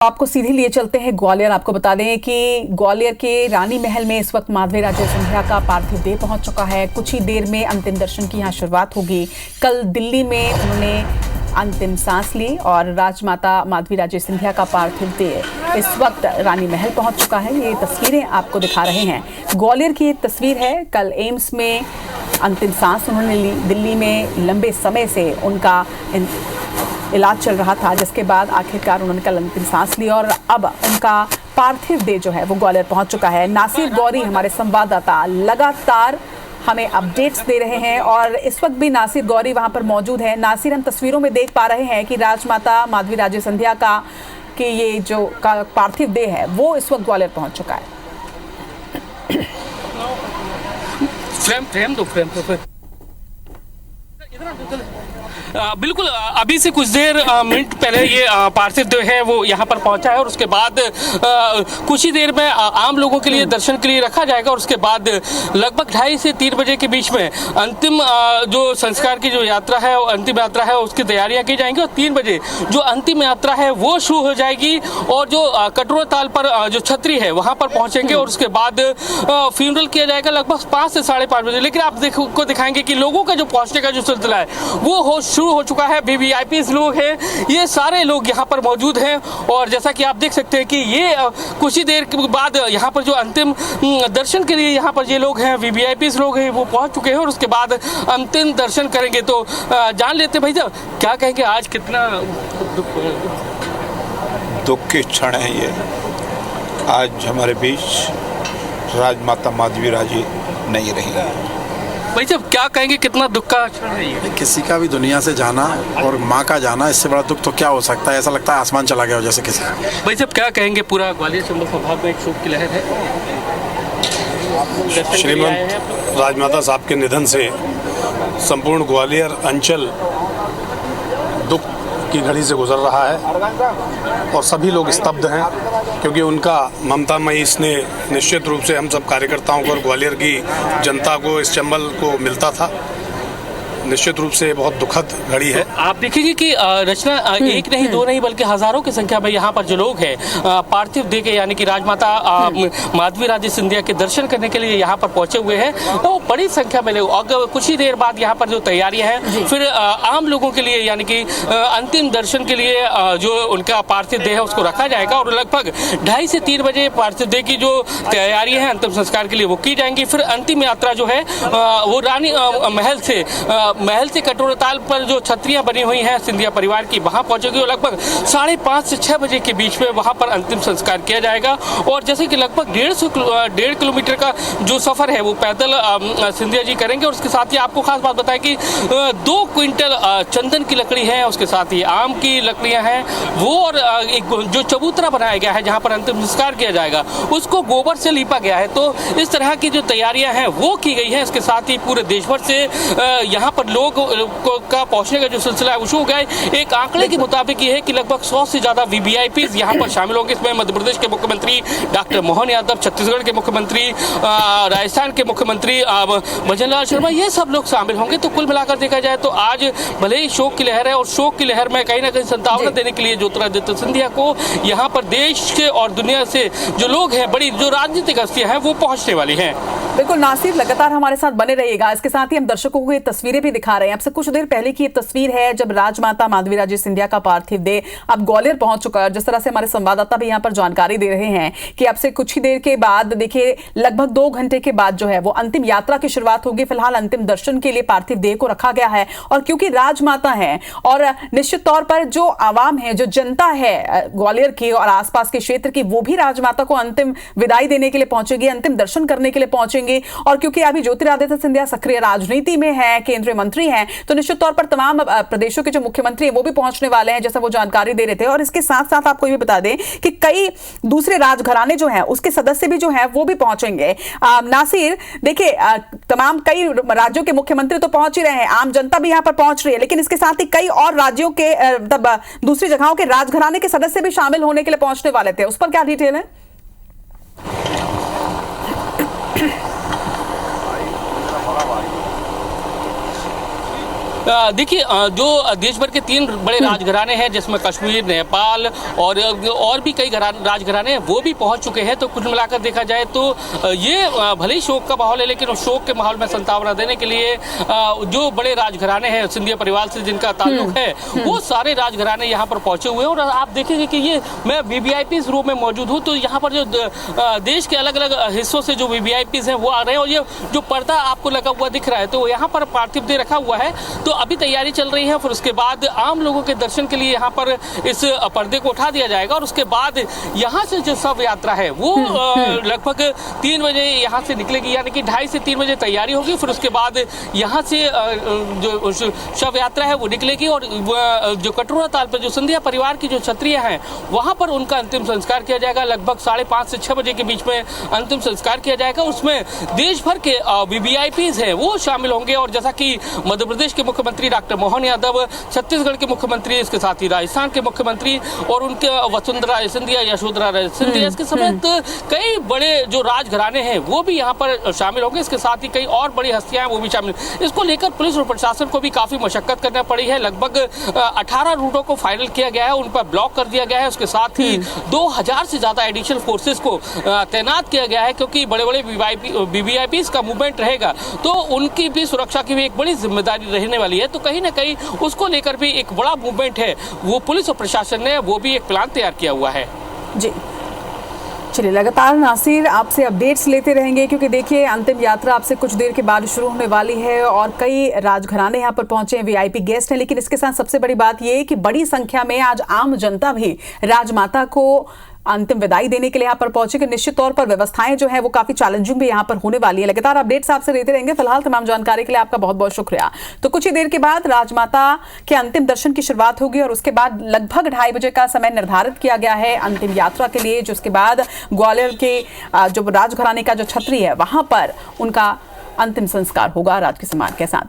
आपको सीधे लिए चलते हैं ग्वालियर। आपको बता दें कि ग्वालियर के रानी महल में इस वक्त माधवी राजे सिंधिया का पार्थिव देह पहुंच चुका है। कुछ ही देर में अंतिम दर्शन की यहां शुरुआत होगी। कल दिल्ली में उन्होंने अंतिम सांस ली और राजमाता माधवी राजे सिंधिया का पार्थिव देह इस वक्त रानी महल पहुंच चुका है। ये तस्वीरें आपको दिखा रहे हैं, ग्वालियर की एक तस्वीर है। कल एम्स में अंतिम सांस उन्होंने ली। दिल्ली में लंबे समय से उनका इलाज चल रहा था, जिसके बाद आखिरकार उन्होंने कल अंतिम सांस ली और अब उनका पार्थिव देह जो है वो ग्वालियर पहुंच चुका है। नासिर गौरी हमारे संवाददाता लगातार हमें अपडेट्स दे रहे हैं और इस वक्त भी नासिर गौरी वहां पर मौजूद है। नासिर, हम तस्वीरों में देख पा रहे हैं कि राजमाता माधवी राजे सिंधिया का कि ये जो का पार्थिव देह है वो इस वक्त ग्वालियर पहुंच चुका है। बिल्कुल, अभी से कुछ देर मिनट पहले ये पार्थिव देह है वो यहाँ पर पहुंचा है और उसके बाद कुछ ही देर में आम लोगों के लिए दर्शन के लिए रखा जाएगा और उसके बाद लगभग 2:30 से 3 बजे के बीच में अंतिम जो संस्कार की जो यात्रा है, अंतिम यात्रा है उसकी तैयारियां की जाएंगी और 3 बजे जो अंतिम यात्रा है वो शुरू हो जाएगी और जो कटोरा ताल पर जो छतरी है वहाँ पर पहुँचेंगे और उसके बाद फ्यूनरल किया जाएगा लगभग 5 से 5:30 बजे। लेकिन आप को दिखाएंगे कि लोगों का जो पहुँचने का जो सिलसिला है वो शुरू हो चुका है। वीवीआईपी लोग हैं, ये सारे लोग यहाँ पर मौजूद हैं और जैसा कि आप देख सकते हैं कि ये कुछ ही देर के बाद यहाँ पर जो अंतिम दर्शन के लिए यहाँ पर ये लोग हैं, वीवीआईपी लोग हैं, वो पहुँच चुके हैं और उसके बाद अंतिम दर्शन करेंगे। तो जान लेते भाई साहब, क्या कहेंगे आज कितना दुख की क्षण है ये। आज हमारे बीच राजमाता माधवी राजे नहीं रही है। भाई साहब क्या कहेंगे, कितना दुख का क्षण है ये? किसी का भी दुनिया से जाना और माँ का जाना, इससे बड़ा दुख तो क्या हो सकता है। ऐसा लगता है आसमान चला गया हो जैसे किसी का। भाई साहब क्या कहेंगे, पूरा ग्वालियर चंबल संभाग में एक शोक की लहर है। श्रीमंत राजमाता साहब के निधन से संपूर्ण ग्वालियर अंचल दुख की घड़ी से गुजर रहा है और सभी लोग स्तब्ध हैं, क्योंकि उनका ममतामयी स्नेह निश्चित रूप से हम सब कार्यकर्ताओं को और ग्वालियर की जनता को, इस चंबल को मिलता था। निश्चित रूप से बहुत दुखद घड़ी है। आप देखेंगे कि रचना एक नहीं दो नहीं बल्कि हजारों की संख्या में यहाँ पर जो लोग हैं पार्थिव देह के यानी कि राजमाता माधवी राजे सिंधिया के दर्शन करने के लिए यहाँ पर पहुंचे हुए हैं। तो बड़ी संख्या में लोग, अगर कुछ ही देर बाद यहाँ पर जो तैयारियां हैं फिर आम लोगों के लिए यानी कि अंतिम दर्शन के लिए जो उनका पार्थिव देह है उसको रखा जाएगा और लगभग 2:30 से 3 बजे पार्थिव देह की जो तैयारियां हैं अंतिम संस्कार के लिए वो की जाएंगी। फिर अंतिम यात्रा जो है वो रानी महल से कटोरा ताल पर जो छतरियां बनी हुई हैं सिंधिया परिवार की वहां पहुंचेगी और लगभग 5:30 से 6 बजे के बीच में वहां पर अंतिम संस्कार किया जाएगा। और जैसे कि लगभग 1.5 किलोमीटर का जो सफर है वो पैदल सिंधिया जी करेंगे और उसके साथ ही आपको खास बात बताएं कि 2 क्विंटल चंदन की लकड़ी है, उसके साथ ही आम की लकड़ियां हैं वो और एक जो चबूतरा बनाया गया है जहां पर अंतिम संस्कार किया जाएगा उसको गोबर से लीपा गया है। तो इस तरह की जो तैयारियां हैं वो की गई हैं। इसके साथ ही पूरे देश भर से यहाँ पर लोग का पहुंचने का जो सिलसिला है वो शुरू हो गया है। एक आंकड़े के मुताबिक ये है कि लगभग 100 से ज्यादा वीवीआईपी यहाँ पर शामिल होंगे। इसमें मध्य प्रदेश के मुख्यमंत्री डॉक्टर मोहन यादव, छत्तीसगढ़ के मुख्यमंत्री, राजस्थान के मुख्यमंत्री भजन लाल शर्मा, ये सब लोग शामिल होंगे। तो कुल मिलाकर देखा जाए तो आज भले ही शोक की लहर है और शोक की लहर में कहीं ना कहीं संतावना देने के लिए ज्योतिरादित्य सिंधिया को यहाँ पर देश के और दुनिया से जो लोग हैं, बड़ी जो राजनीतिक हस्तियां हैं वो पहुंचने वाली हैं। बिल्कुल नासिर, लगातार हमारे साथ बने रहिएगा। इसके साथ ही हम दर्शकों को ये तस्वीरें भी दिखा रहे हैं। आपसे कुछ देर पहले की ये तस्वीर है जब राजमाता माधवी राजे सिंधिया का पार्थिव देह अब ग्वालियर पहुंच चुका है। जिस तरह से हमारे संवाददाता भी यहाँ पर जानकारी दे रहे हैं कि अब से कुछ ही देर के बाद देखिए लगभग 2 घंटे के बाद जो है वो अंतिम यात्रा की शुरुआत होगी। फिलहाल अंतिम दर्शन के लिए पार्थिव देह को रखा गया है और क्योंकि राजमाता है और निश्चित तौर पर जो आवाम है, जो जनता है ग्वालियर की और आसपास के क्षेत्र की, वो भी राजमाता को अंतिम विदाई देने के लिए पहुंचेगी, अंतिम दर्शन करने के लिए पहुंचेंगे। और क्योंकि अभी ज्योतिरादित्य सिंधिया सक्रिय राजनीति में है, केंद्रीय मंत्री हैं, तो निश्चित तौर पर तमाम प्रदेशों के जो मुख्यमंत्री हैं वो भी पहुंचने वाले हैं, जैसा वो जानकारी दे रहे थे। और इसके साथ साथ आपको ये बता दें कि कई दूसरे राजघराने जो हैं उसके सदस्य भी जो हैं वो भी पहुंचेंगे। नासिर देखिए, तमाम कई राज्यों के मुख्यमंत्री तो पहुंच ही रहे हैं, आम जनता भी यहां पर पहुंच रही है, लेकिन इसके साथ ही कई और राज्यों के मतलब दूसरी जगहों के राजघराने के सदस्य भी शामिल होने के लिए पहुंचने वाले थे। उस पर क्या डिटेल है? देखिए, जो देश भर के 3 बड़े राजघराने हैं जिसमें कश्मीर, नेपाल और भी कई राजघराने हैं, वो भी पहुंच चुके हैं। तो कुल मिलाकर देखा जाए तो ये भले ही शोक का माहौल है, लेकिन उस शोक के माहौल में संतावना देने के लिए जो बड़े राजघराने हैं सिंधिया परिवार से जिनका ताल्लुक है, वो सारे राजघराने यहाँ पर पहुंचे हुए हैं। और आप देखेंगे कि ये मैं वीवीआईपी रूम में मौजूद हूँ, तो यहाँ पर जो देश के अलग अलग हिस्सों से जो वीवीआईपी हैं वो आ रहे हैं। और ये जो पर्दा आपको लगा हुआ दिख रहा है, तो यहाँ पर पार्थिव देह रखा हुआ है। तो अभी तैयारी चल रही है, फिर उसके बाद आम लोगों के दर्शन के लिए यहाँ पर इस पर्दे को उठा दिया जाएगा। और उसके बाद यहाँ से जो शव यात्रा है वो लगभग 3 बजे यहाँ से निकलेगी, यानी कि 2:30 से 3 बजे तैयारी होगी। फिर उसके बाद यहाँ से जो शव यात्रा है वो निकलेगी और जो कटोरा ताल पर जो सिंधिया परिवार की जो छत्रियाँ हैं वहाँ पर उनका अंतिम संस्कार किया जाएगा। लगभग 5:30 से 6 बजे के बीच में अंतिम संस्कार किया जाएगा। उसमें देश भर के वीवीआईपीज हैं वो शामिल होंगे। और जैसा कि मध्य प्रदेश के मुख्यमंत्री डॉक्टर मोहन यादव, छत्तीसगढ़ के मुख्यमंत्री, इसके साथ ही राजस्थान के मुख्यमंत्री और उनके वसुंधरा सिंधिया, यशोधरा सिंधिया, इसके समेत कई बड़े जो राजघराने हैं वो भी यहाँ पर शामिल होंगे। इसके साथ ही कई और बड़ी हस्तियां हैं वो भी शामिल। इसको लेकर पुलिस और प्रशासन को भी काफी मशक्कत करना पड़ी है। लगभग 18 रूटों को फाइनल किया गया है, उन पर ब्लॉक कर दिया गया है। उसके साथ ही 2000 से ज्यादा एडिशनल फोर्सेस को तैनात किया गया है, क्योंकि बड़े बड़े वीवीआईपी का मूवमेंट रहेगा तो उनकी भी सुरक्षा की भी एक बड़ी जिम्मेदारी रहने वाली है। तो कहीं ना कहीं उसको लेकर भी एक बड़ा मूवमेंट है, वो पुलिस और प्रशासन ने वो भी एक प्लान तैयार किया हुआ है। जी चलिए, लगातार नासिर आपसे अपडेट्स लेते रहेंगे, क्योंकि देखिए अंतिम यात्रा आपसे कुछ देर के बाद शुरू होने वाली है और कई राजघराने यहाँ पर पहुंचे हैं, वीआईपी गेस्ट हैं। लेकिन इसके साथ सबसे बड़ी बात ये कि बड़ी संख्या में आज आम जनता भी राजमाता को अंतिम विदाई देने के लिए यहाँ पर पहुंचे। कि निश्चित तौर पर व्यवस्थाएं जो है वो काफी चैलेंजिंग भी यहाँ पर होने वाली है। लगातार अपडेट्स आपसे लेते रहेंगे। फिलहाल तमाम जानकारी के लिए आपका बहुत बहुत शुक्रिया। तो कुछ ही देर के बाद राजमाता के अंतिम दर्शन की शुरुआत होगी और उसके बाद लगभग 2:30 बजे का समय निर्धारित किया गया है अंतिम यात्रा के लिए, जिसके बाद ग्वालियर के जो राजघराने का जो छतरी है वहां पर उनका अंतिम संस्कार होगा राजकीय सम्मान के साथ।